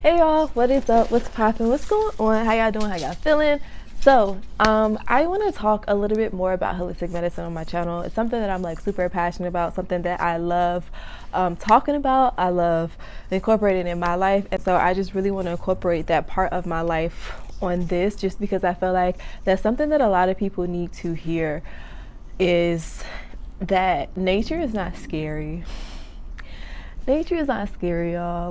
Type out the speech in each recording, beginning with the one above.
Hey y'all, what is up? What's poppin'? What's going on? How y'all doing? How y'all feeling? I want to talk a little bit more about holistic medicine on my channel. It's something that I'm like super passionate about, something that I love talking about. I love incorporating in my life. And so I just really want to incorporate that part of my life on this just because I feel like that's something that a lot of people need to hear is that nature is not scary. Nature is not scary, y'all.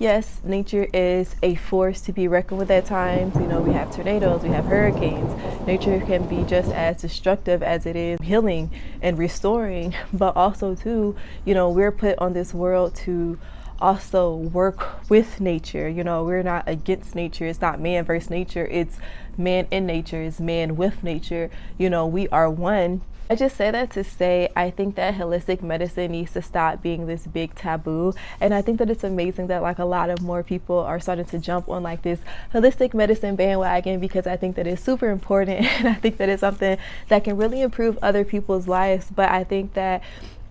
Yes, nature is a force to be reckoned with at times. You know, we have tornadoes, we have hurricanes. Nature can be just as destructive as it is healing and restoring, but also too, you know, we're put on this world to also work with nature. You know, we're not against nature. It's not man versus nature. It's man in nature. It's man with nature. You know, we are one. I just say that to say I think that holistic medicine needs to stop being this big taboo, and I think that it's amazing that like a lot of more people are starting to jump on like this holistic medicine bandwagon because I think that it's super important and I think that it's something that can really improve other people's lives. But I think that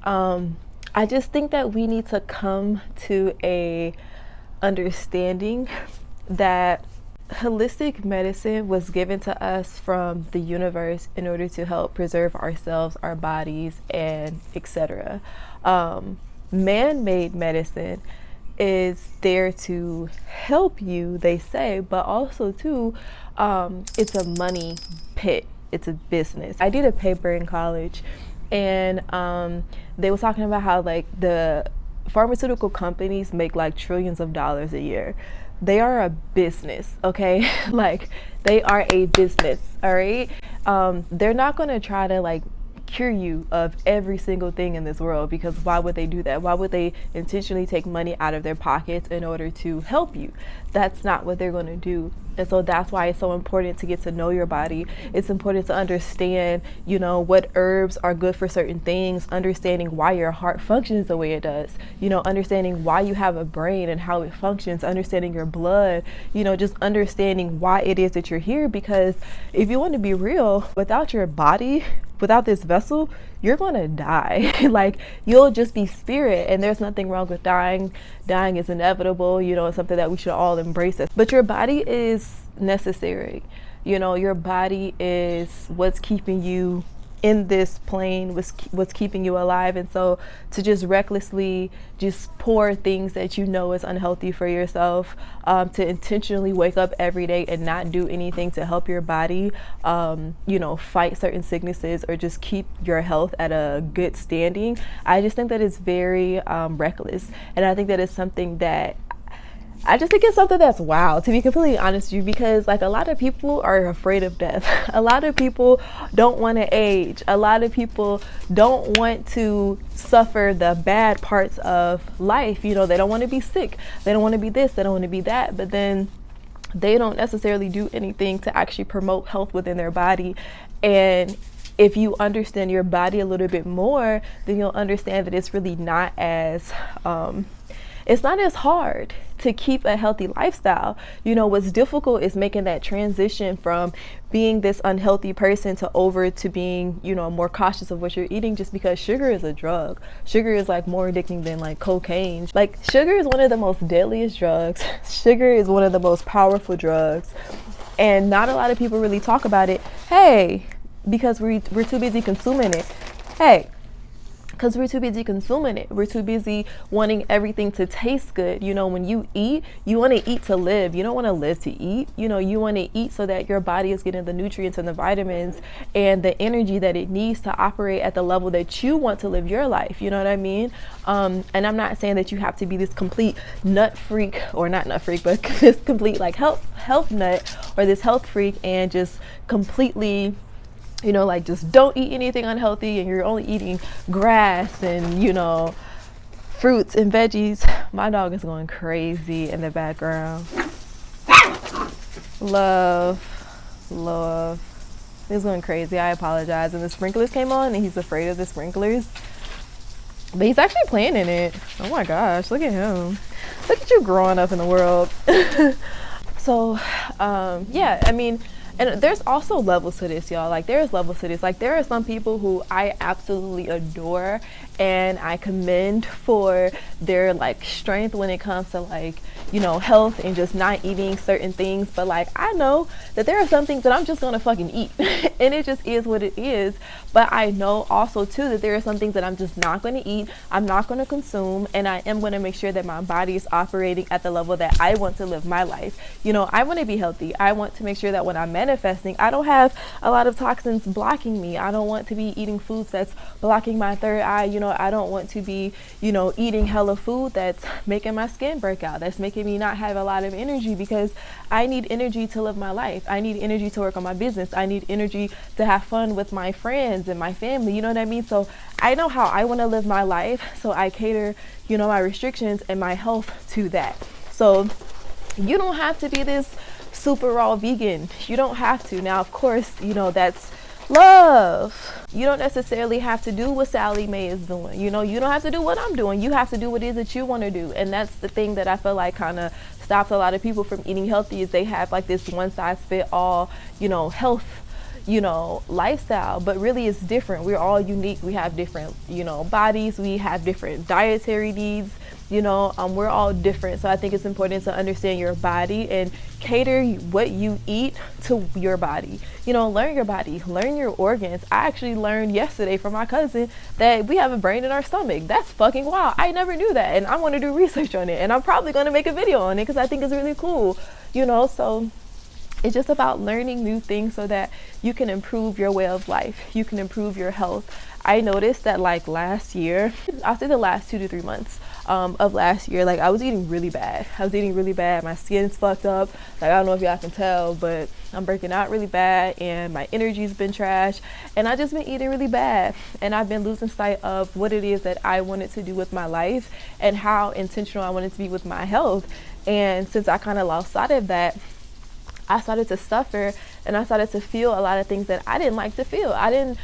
I just think that we need to come to a understanding that holistic medicine was given to us from the universe in order to help preserve ourselves, our bodies, and etc. Man-made medicine is there to help you, they say, but also too, it's a money pit. It's a business. I did a paper in college, and they were talking about how like the pharmaceutical companies make like trillions of dollars a year. They are a business, okay? Like they are a business, all right? They're not gonna try to like cure you of every single thing in this world, because why would they do that? Why would they intentionally take money out of their pockets in order to help you? That's not what they're going to do. And so that's why it's so important to get to know your body. It's important to understand, you know, what herbs are good for certain things, understanding why your heart functions the way it does, you know, understanding why you have a brain and how it functions, understanding your blood, you know, just understanding why it is that you're here. Because if you want to be real, without your body, without this vessel, you're gonna die. Like you'll just be spirit, and there's nothing wrong with dying. Dying is inevitable, you know, it's something that we should all embrace it. But your body is necessary. You know, your body is what's keeping you in this plane, what's keeping you alive. And so to just recklessly just pour things that you know is unhealthy for yourself, to intentionally wake up every day and not do anything to help your body, you know, fight certain sicknesses or just keep your health at a good standing, I just think that it's very reckless. And I think that it's something that I just think it's something that's wild, to be completely honest with you, because like a lot of people are afraid of death. A lot of people don't want to age. A lot of people don't want to suffer the bad parts of life. You know, they don't want to be sick. They don't want to be this. They don't want to be that. But then they don't necessarily do anything to actually promote health within their body. And if you understand your body a little bit more, then you'll understand that it's really not as it's not as hard to keep a healthy lifestyle. You know, what's difficult is making that transition from being this unhealthy person to being, you know, more cautious of what you're eating, just because sugar is a drug. Sugar is like more addicting than like cocaine. Like sugar is one of the most deadliest drugs. Sugar is one of the most powerful drugs. And not a lot of people really talk about it. Hey, because we're too busy consuming it. Hey, because we're too busy consuming it. We're too busy wanting everything to taste good. You know, when you eat, you want to eat to live. You don't want to live to eat. You know, you want to eat so that your body is getting the nutrients and the vitamins and the energy that it needs to operate at the level that you want to live your life. You know what I mean? And I'm not saying that you have to be this complete nut freak, or not nut freak, but this complete like health nut, or this health freak, and just completely, you know, like just don't eat anything unhealthy and you're only eating grass and, you know, fruits and veggies. My dog is going crazy in the background. Love. He's going crazy. I apologize. And the sprinklers came on and he's afraid of the sprinklers. But he's actually playing in it. Oh my gosh, look at him. Look at you growing up in the world. So, yeah, I mean, and there's also levels to this, y'all. Like there's levels to this. Like there are some people who I absolutely adore and I commend for their like strength when it comes to like, health and just not eating certain things, but like I know that there are some things that I'm just gonna fucking eat and it just is what it is. But I know also too that there are some things that I'm just not going to eat, I'm not going to consume, and I am going to make sure that my body is operating at the level that I want to live my life. I want to be healthy. I want to make sure that when I'm manifesting, I don't have a lot of toxins blocking me. I don't want to be eating foods that's blocking my third eye. I don't want to be eating hella food that's making my skin break out, that's making me not have a lot of energy, because I need energy to live my life. I need energy to work on my business. I need energy to have fun with my friends and my family. You know what I mean? So I know how I want to live my life. So I cater, my restrictions and my health to that. So you don't have to be this super raw vegan. You don't have to. Now, of course, that's love. You don't necessarily have to do what Sally Mae is doing. You don't have to do what I'm doing. You have to do what it is that you want to do. And that's the thing that I feel like kind of stops a lot of people from eating healthy, is they have like this one size fit all, health, lifestyle, but really it's different. We're all unique. We have different, bodies. We have different dietary needs. We're all different. So I think it's important to understand your body and cater what you eat to your body. Learn your body, learn your organs. I actually learned yesterday from my cousin that we have a brain in our stomach. That's fucking wild. I never knew that, and I want to do research on it, and I'm probably going to make a video on it because I think it's really cool. So it's just about learning new things so that you can improve your way of life. You can improve your health. I noticed that like last year, I'll say the last 2 to 3 months of last year, like I was eating really bad. My skin's fucked up. Like, I don't know if y'all can tell, but I'm breaking out really bad and my energy's been trash. And I just been eating really bad. And I've been losing sight of what it is that I wanted to do with my life and how intentional I wanted to be with my health. And since I kind of lost sight of that, I started to suffer and I started to feel a lot of things that I didn't like to feel. I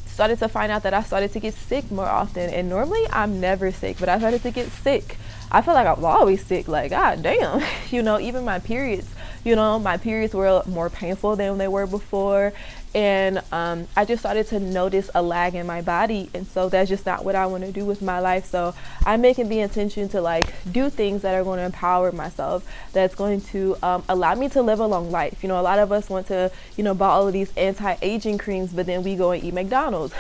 started to find out that I started to get sick more often. And normally I'm never sick, but I started to get sick. I feel like I'm always sick, like, god damn. Even my periods, my periods were more painful than they were before. And I just started to notice a lag in my body. And so that's just not what I want to do with my life. So I'm making the intention to like do things that are going to empower myself, that's going to allow me to live a long life. A lot of us want to, buy all of these anti-aging creams, but then we go and eat McDonald's.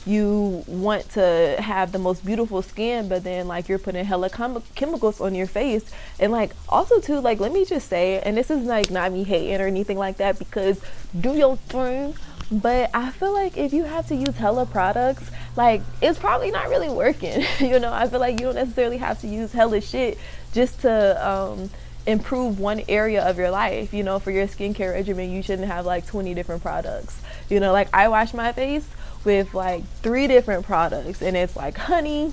You want to have the most beautiful skin, but then like you're putting hella chemicals on your face. And like also too, like, let me just say, and this is like not me hating or anything like that, because do your thing, but I feel like if you have to use hella products, like it's probably not really working. I feel like you don't necessarily have to use hella shit just to improve one area of your life. For your skincare regimen, you shouldn't have like 20 different products. Like I wash my face with like 3 different products, and it's like honey,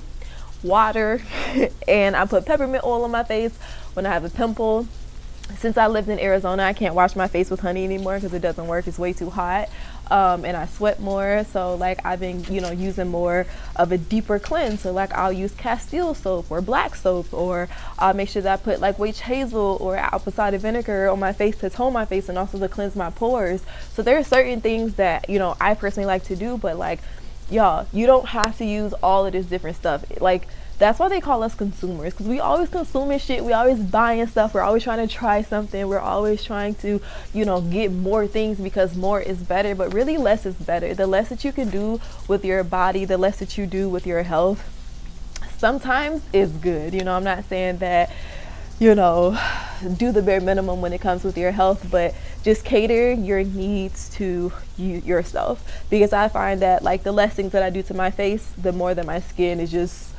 water, and I put peppermint oil on my face when I have a pimple. Since I lived in Arizona, I can't wash my face with honey anymore because it doesn't work. It's way too hot. And I sweat more. So like I've been, using more of a deeper cleanse. So like I'll use Castile soap or black soap, or I'll make sure that I put like witch hazel or apple cider vinegar on my face to tone my face and also to cleanse my pores. So there are certain things that, I personally like to do, but like, y'all, you don't have to use all of this different stuff. Like, that's why they call us consumers, because we always consuming shit. We always buying stuff. We're always trying to try something. We're always trying to, get more things because more is better. But really, less is better. The less that you can do with your body, the less that you do with your health, sometimes is good. I'm not saying that, do the bare minimum when it comes with your health, but just cater your needs to yourself. Because I find that like the less things that I do to my face, the more that my skin is just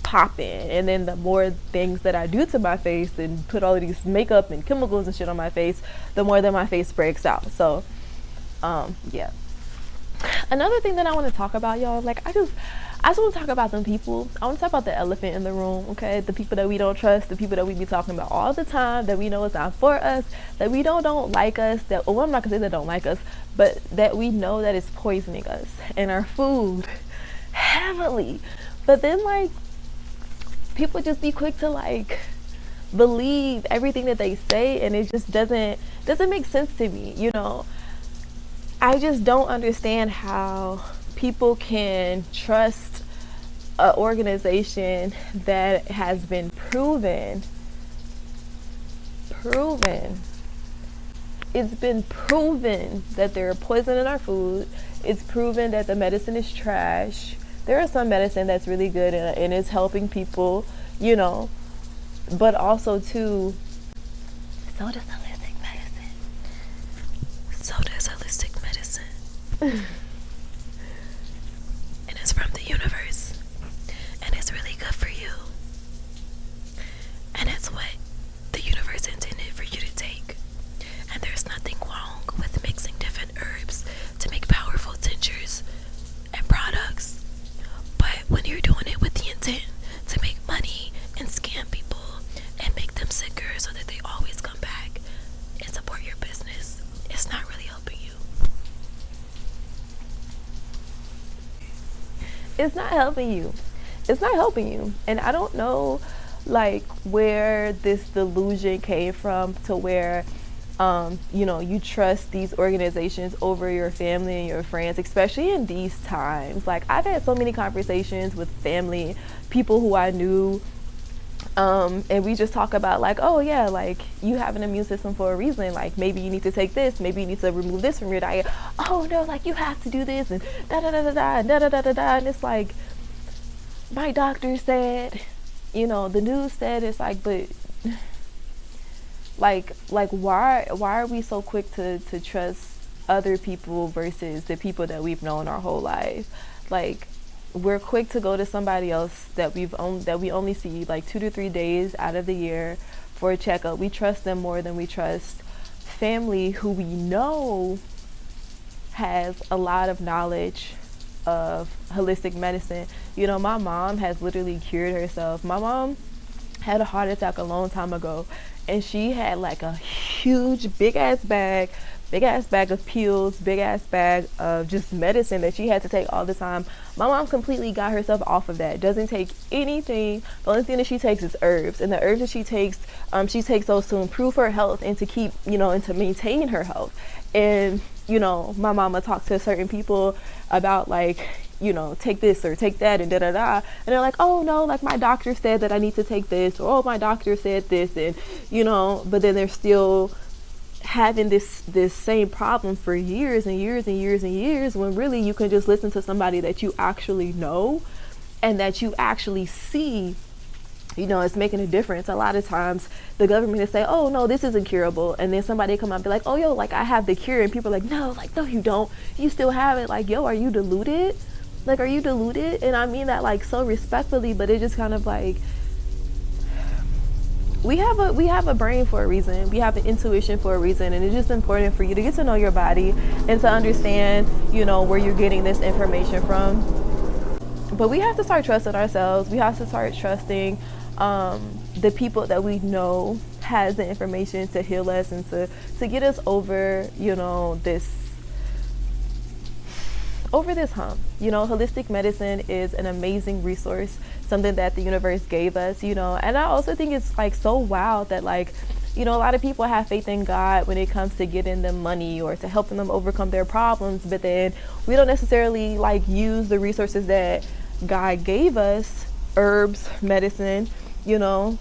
popping, and then the more things that I do to my face and put all of these makeup and chemicals and shit on my face, the more that my face breaks out. So yeah, another thing that I want to talk about, y'all, like I just want to talk about them people. I want to talk about the elephant in the room, okay? The people that we don't trust, the people that we be talking about all the time, that we know is not for us, that we don't like us, that, well, I'm not gonna say they don't like us, but that we know that it's poisoning us and our food heavily. But then like people just be quick to like believe everything that they say, and it just doesn't make sense to me. I just don't understand how people can trust an organization that has been proven proven. It's been proven that there are poison in our food. It's proven that the medicine is trash. There is some medicine that's really good and it's helping people, you know, but also too, so does holistic medicine. So does holistic medicine. And it's from the universe. And it's really good for you. And it's what the universe intended for you to take. And there's nothing wrong with mixing different herbs to make powerful tinctures and products. But when you're doing it with the intent to make money and scam people and make them sicker so that they always come back and support your business, it's not really helping you. It's not helping you. It's not helping you. And I don't know like where this delusion came from to where you know, you trust these organizations over your family and your friends, especially in these times. Like, I've had so many conversations with family, people who I knew, and we just talk about like, oh yeah, like you have an immune system for a reason. Like maybe you need to take this, maybe you need to remove this from your diet. Oh no, like you have to do this and da da da da da da da da da da. And it's like, my doctor said, you know, the news said. It's like, but like why are we so quick to trust other people versus the people that we've known our whole life? Like, we're quick to go to somebody else that we only see like 2 to 3 days out of the year for a checkup. We trust them more than we trust family who we know has a lot of knowledge of holistic medicine. You know, my mom has literally cured herself. My mom had a heart attack a long time ago, and she had like a huge big ass bag of pills, big ass bag of just medicine that she had to take all the time. My mom completely got herself off of that. Doesn't take anything. The only thing that she takes is herbs, and the herbs that she takes those to improve her health and to keep, you know, and to maintain her health. And you know, my mama talked to certain people about like, you know, take this or take that and da da da, and they're like, oh no, like my doctor said that I need to take this, or oh my doctor said this, and you know, but then they're still having this same problem for years and years and years and years, when really you can just listen to somebody that you actually know and that you actually see, you know, it's making a difference. A lot of times the government will say, oh no, this isn't curable, and then somebody come out and be like, oh yo, like I have the cure, and people are like, no, you don't, you still have it. Like, yo, are you deluded? Like, are you deluded? And I mean that like so respectfully, but it's just kind of like, we have a brain for a reason. We have an intuition for a reason, and it's just important for you to get to know your body and to understand, you know, where you're getting this information from. But we have to start trusting ourselves. We have to start trusting the people that we know has the information to heal us and to get us over, you know, this hump. You know, holistic medicine is an amazing resource, something that the universe gave us, you know. And I also think it's like so wild that, like, you know, a lot of people have faith in God when it comes to getting them money or to helping them overcome their problems, but then we don't necessarily like use the resources that God gave us, herbs, medicine, you know,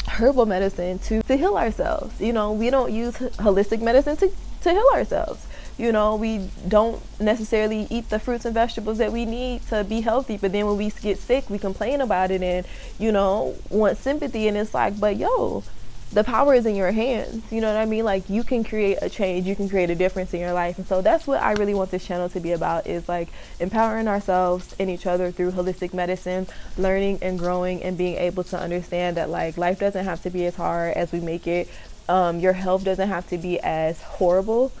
herbal medicine to heal ourselves. You know, we don't use holistic medicine to heal ourselves. You know, we don't necessarily eat the fruits and vegetables that we need to be healthy, but then when we get sick, we complain about it and, you know, want sympathy. And it's like, but yo, the power is in your hands. You know what I mean? Like, you can create a change, you can create a difference in your life. And so that's what I really want this channel to be about, is like empowering ourselves and each other through holistic medicine, learning and growing and being able to understand that like life doesn't have to be as hard as we make it. Your health doesn't have to be as horrible.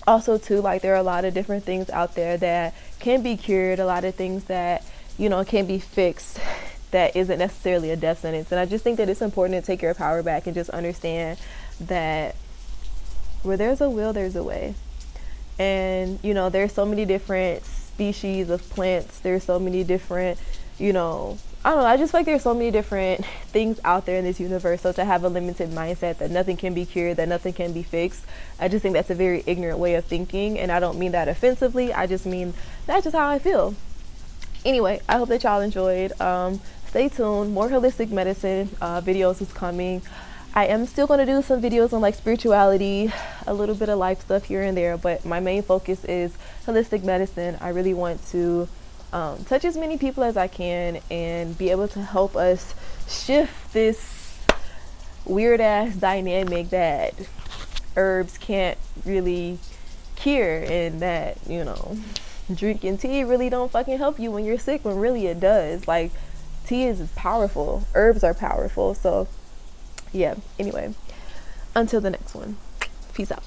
Also too, like, there are a lot of different things out there that can be cured, a lot of things that, you know, can be fixed that isn't necessarily a death sentence. And I just think that it's important to take your power back and just understand that where there's a will, there's a way. And, you know, there's so many different species of plants, there's so many different, you know, I don't know, I just feel like there's so many different things out there in this universe. So to have a limited mindset that nothing can be cured, that nothing can be fixed, I just think that's a very ignorant way of thinking. And I don't mean that offensively, I just mean that's just how I feel. Anyway, I hope that y'all enjoyed. Stay tuned, more holistic medicine videos is coming. I am still going to do some videos on like spirituality, a little bit of life stuff here and there, but my main focus is holistic medicine. I really want to touch as many people as I can and be able to help us shift this weird ass dynamic that herbs can't really cure, and that, you know, drinking tea really don't fucking help you when you're sick, when really it does. Like, tea is powerful, herbs are powerful. So yeah, anyway, until the next one, peace out.